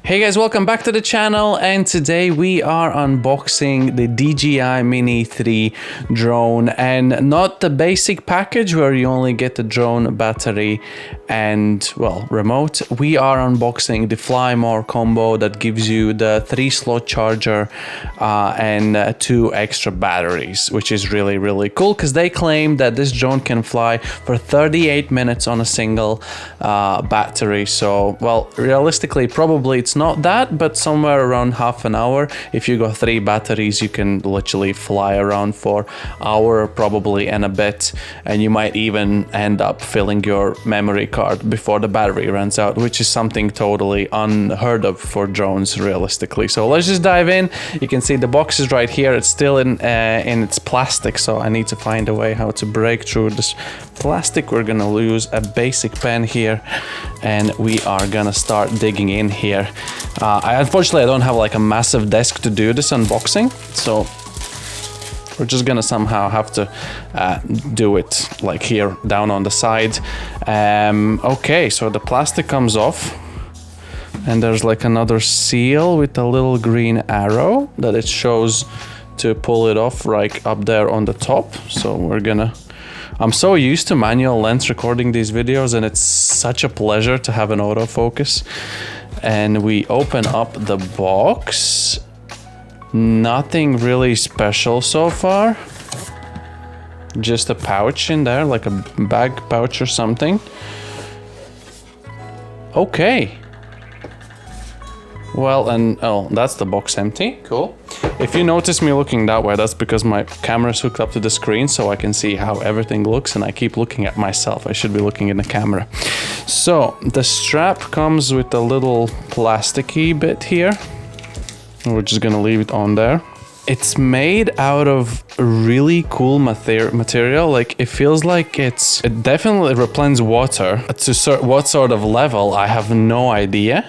Hey guys, welcome back to the channel, and today we are unboxing the DJI Mini 3 drone, and not the basic package where you only get the drone, battery and, well, remote. We are unboxing the Fly More combo that gives you the 3-slot charger and 2 extra batteries, which is really cool because they claim that this drone can fly for 38 minutes on a single battery. So, well, realistically, probably it's not that, but somewhere around half an hour. If you got 3 batteries, you can literally fly around for hour probably and a bit, and you might even end up filling your memory card before the battery runs out, which is something totally unheard of for drones realistically. So let's just dive in. You can see the box is right here. It's still in its plastic, so I need to find a way how to break through this plastic. We're gonna use a basic pen here and we are gonna start digging in here. Unfortunately, I don't have like a massive desk to do this unboxing, so we're just gonna somehow have to do it like here down on the side. Okay, so the plastic comes off and there's like another seal with a little green arrow that it shows to pull it off right up there on the top. So we're gonna, I'm so used to manual lens recording these videos, and it's such a pleasure to have an autofocus. And we open up the box. Nothing really special so far. Just a pouch in there, like a bag pouch or something. Okay. Well, and oh, that's the box empty. Cool. If you notice me looking that way, that's because my camera's hooked up to the screen so I can see how everything looks, and I keep looking at myself. I should be looking in the camera. So the strap comes with a little plasticky bit here. We're just gonna leave it on there. It's made out of really cool material. Like, it feels like it definitely repellents water. To what sort of level, I have no idea.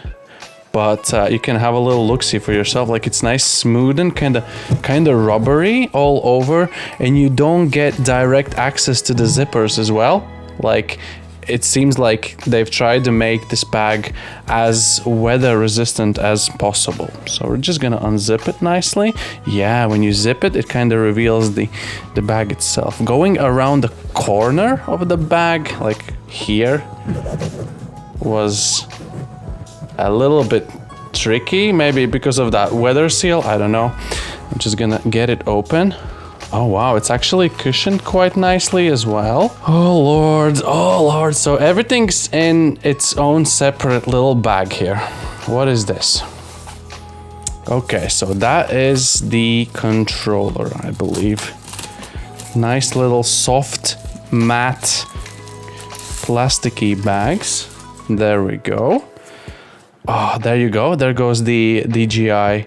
But you can have a little look-see for yourself. Like, it's nice, smooth, and kind of rubbery all over, and you don't get direct access to the zippers as well. Like, it seems like they've tried to make this bag as weather resistant as possible. So we're just gonna unzip it nicely. Yeah, when you zip it, it kind of reveals the bag itself. Going around the corner of the bag, like here, was a little bit tricky, maybe because of that weather seal, I don't know. I'm just gonna get it open. Oh wow, it's actually cushioned quite nicely as well. Oh lord, so everything's in its own separate little bag here. What is this? Okay, so that is the controller, I believe. Nice little soft, matte, plasticky bags. There we go. Oh, there you go. There goes the DJI,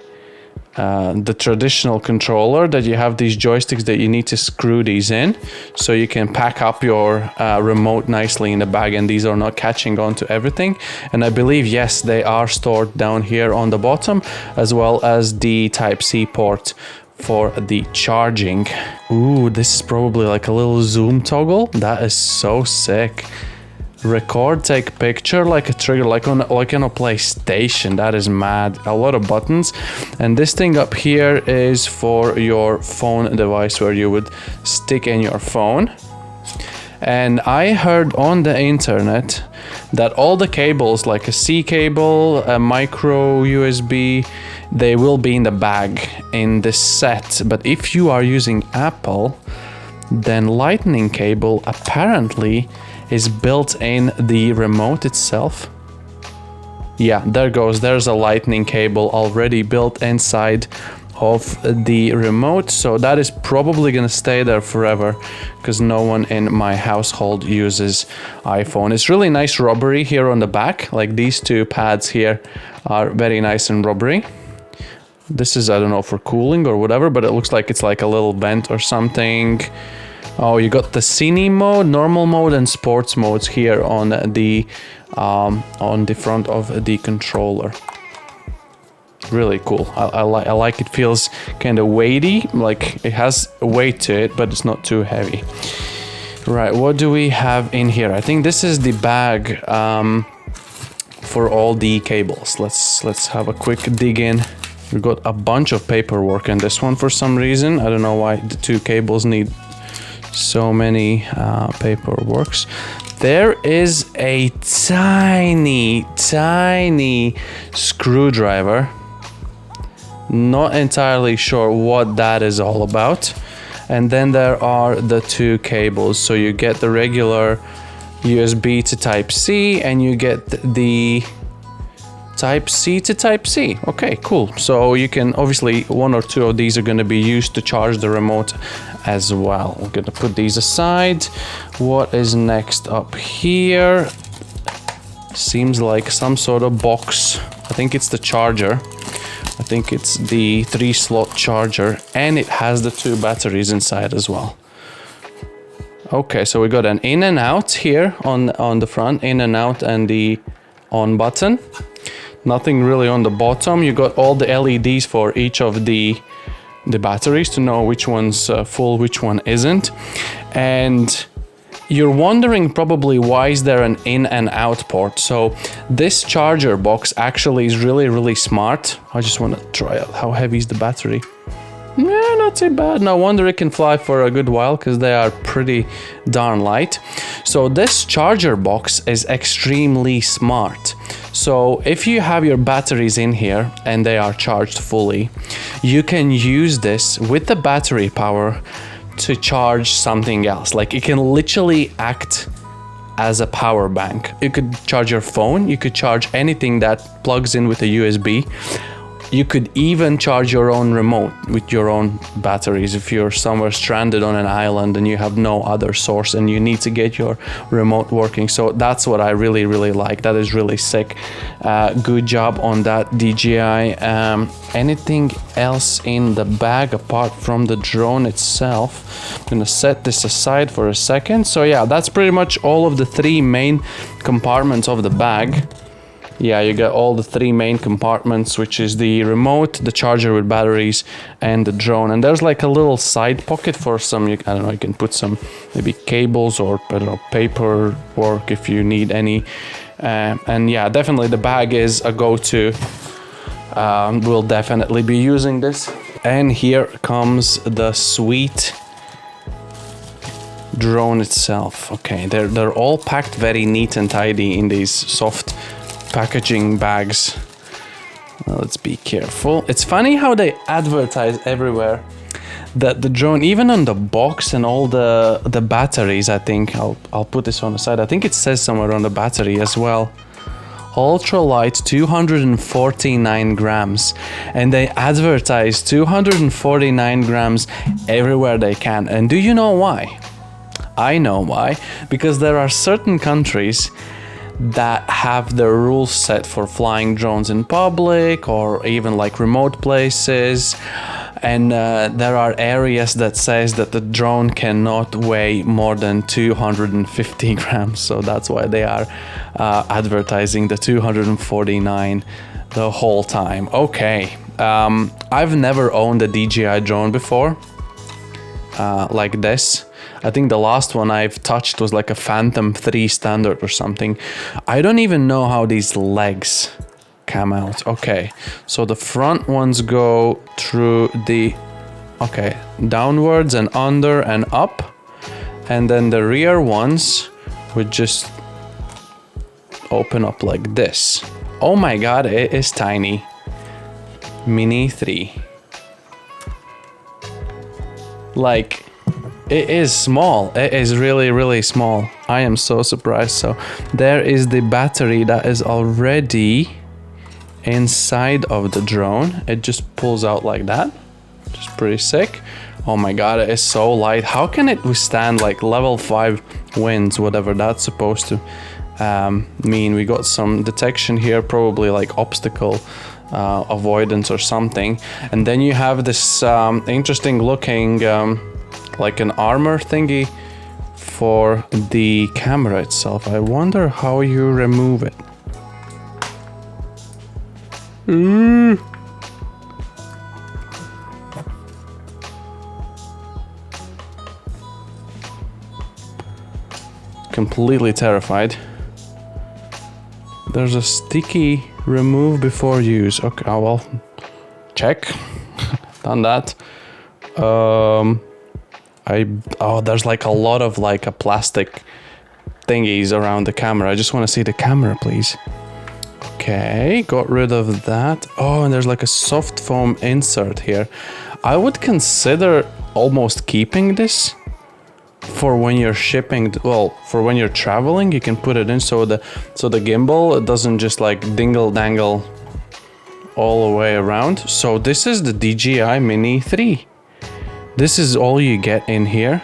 the traditional controller that you have these joysticks that you need to screw these in so you can pack up your remote nicely in the bag, and these are not catching on to everything. And I believe, yes, they are stored down here on the bottom, as well as the Type-C port for the charging. Ooh, this is probably like a little zoom toggle. That is so sick. Record, take picture, like a trigger, like on a PlayStation. That is mad. A lot of buttons. And this thing up here is for your phone device, where you would stick in your phone. And I heard on the internet that all the cables, like a C cable, a micro USB, they will be in the bag in this set. But if you are using Apple, then lightning cable apparently is built in the remote itself. Yeah, there's a lightning cable already built inside of the remote, so that is probably gonna stay there forever because no one in my household uses iPhone. It's really nice rubbery here on the back. Like, these 2 pads here are very nice and rubbery. This is, I don't know, for cooling or whatever, but it looks like it's like a little vent or something. Oh, you got the cine mode, normal mode, and sports modes here on the front of the controller. Really cool. I like it. Feels kind of weighty, like it has a weight to it, but it's not too heavy. Right, what do we have in here? I think this is the bag for all the cables. Let's have a quick dig in. We got a bunch of paperwork in this one for some reason. I don't know why the two cables need so many paperworks. There is a tiny screwdriver. Not entirely sure what that is all about. And then there are the two cables. So you get the regular USB to Type-C and you get the Type-C to Type-C. Okay, cool. So you can, obviously, one or two of these are going to be used to charge the remote as well. I'm going to put these aside. What is next up here? Seems like some sort of box. I think it's the charger. I think it's the 3-slot charger, and it has the 2 batteries inside as well. Okay, so we got an in and out here on the front, in and out, and the on button. Nothing really on the bottom. You got all the LEDs for each of the batteries to know which one's full, which one isn't. And you're wondering probably why is there an in and out port. So this charger box actually is really smart. I just want to try out how heavy is the battery. Yeah, not too bad. No wonder it can fly for a good while, because they are pretty darn light. So this charger box is extremely smart. So if you have your batteries in here and they are charged fully, you can use this with the battery power to charge something else. Like, it can literally act as a power bank. You could charge your phone, you could charge anything that plugs in with a USB. You could even charge your own remote with your own batteries if you're somewhere stranded on an island and you have no other source and you need to get your remote working. So that's what I really like. That is really sick. Good job on that, DJI. Anything else in the bag apart from the drone itself? I'm gonna set this aside for a second. So yeah, that's pretty much all of the 3 main compartments of the bag. Yeah, you got all the 3 main compartments, which is the remote, the charger with batteries, and the drone. And there's like a little side pocket for some, I don't know, you can put some maybe cables or, I don't know, paperwork if you need any. And yeah, definitely the bag is a go-to. We'll definitely be using this. And here comes the sweet drone itself. Okay, they're all packed very neat and tidy in these soft packaging bags. Let's be careful. It's funny how they advertise everywhere that the drone, even on the box and all the batteries, I think, I'll put this on the side. I think it says somewhere on the battery as well. Ultralight 249 grams. And they advertise 249 grams everywhere they can. And do you know why? I know why. Because there are certain countries that have the rules set for flying drones in public or even like remote places, and there are areas that says that the drone cannot weigh more than 250 grams. So that's why they are advertising the 249 the whole time. Okay, I've never owned a DJI drone before like this. I think the last one I've touched was like a Phantom 3 standard or something. I don't even know how these legs come out. Okay, so the front ones go through the, okay, downwards and under and up. And then the rear ones would just open up like this. Oh my god, it is tiny. Mini 3. Like, it is small. It is really small. I am so surprised. So there is the battery that is already inside of the drone. It just pulls out like that. Just pretty sick. Oh my god, it is so light. How can it withstand like level 5 winds, whatever that's supposed to mean? We got some detection here, probably like obstacle avoidance or something. And then you have this interesting looking like an armor thingy for the camera itself. I wonder how you remove it. Completely terrified. There's a sticky remove before use. Okay, oh, well, check. Done that. There's like a lot of like a plastic thingies around the camera. I just want to see the camera, please. Okay, got rid of that. Oh, and there's like a soft foam insert here. I would consider almost keeping this for when you're shipping, well, for when you're traveling. You can put it in so the gimbal, it doesn't just like dingle dangle all the way around. So this is the DJI Mini 3. This is all you get in here.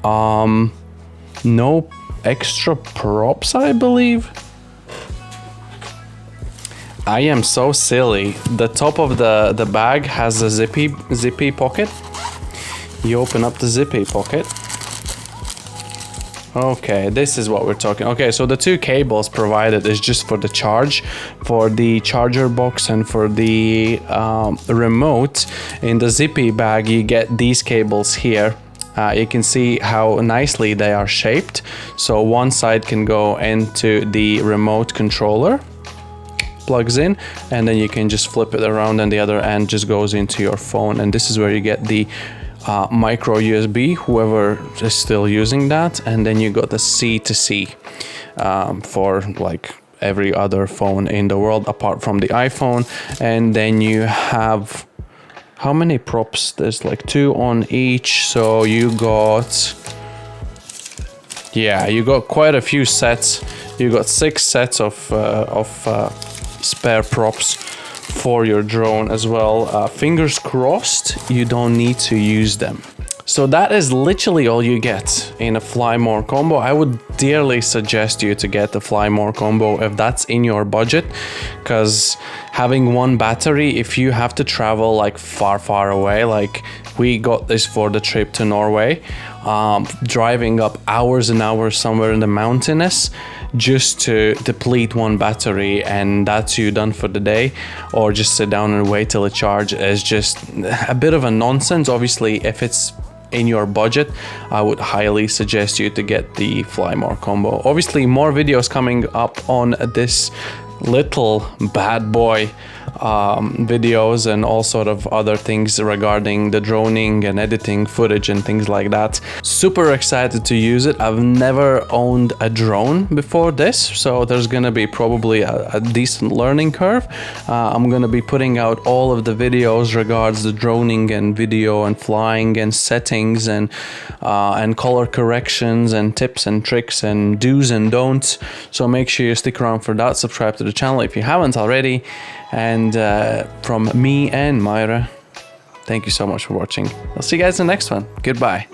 No extra props, I believe. I am so silly. The top of the bag has a zippy pocket. You open up the zippy pocket. Okay, this is what we're talking. Okay, so the two cables provided is just for the charge, for the charger box and for the remote. In the zippy bag, you get these cables here. You can see how nicely they are shaped. So one side can go into the remote controller, plugs in, and then you can just flip it around and the other end just goes into your phone. And this is where you get the micro USB, whoever is still using that, and then you got the C to C for like every other phone in the world apart from the iPhone. And then you have, how many props? There's like 2 on each, so you got, yeah, you got quite a few sets. You got 6 sets of spare props for your drone as well. Fingers crossed you don't need to use them. So that is literally all you get in a Fly More combo. I would dearly suggest you to get the Fly More combo if that's in your budget, because having one battery, if you have to travel like far away, like we got this for the trip to Norway, driving up hours and hours somewhere in the mountainous just to deplete one battery, and that's you done for the day, or just sit down and wait till it charges, is just a bit of a nonsense. Obviously, if it's in your budget, I would highly suggest you to get the Fly More combo. Obviously, more videos coming up on this little bad boy, videos and all sort of other things regarding the droning and editing footage and things like that. Super excited to use it. I've never owned a drone before this, so there's gonna be probably a decent learning curve. I'm gonna be putting out all of the videos regards the droning and video and flying and settings and color corrections and tips and tricks and do's and don'ts. So make sure you stick around for that. Subscribe to the channel if you haven't already. And from me and Ma&Ri, thank you so much for watching. I'll see you guys in the next one. Goodbye.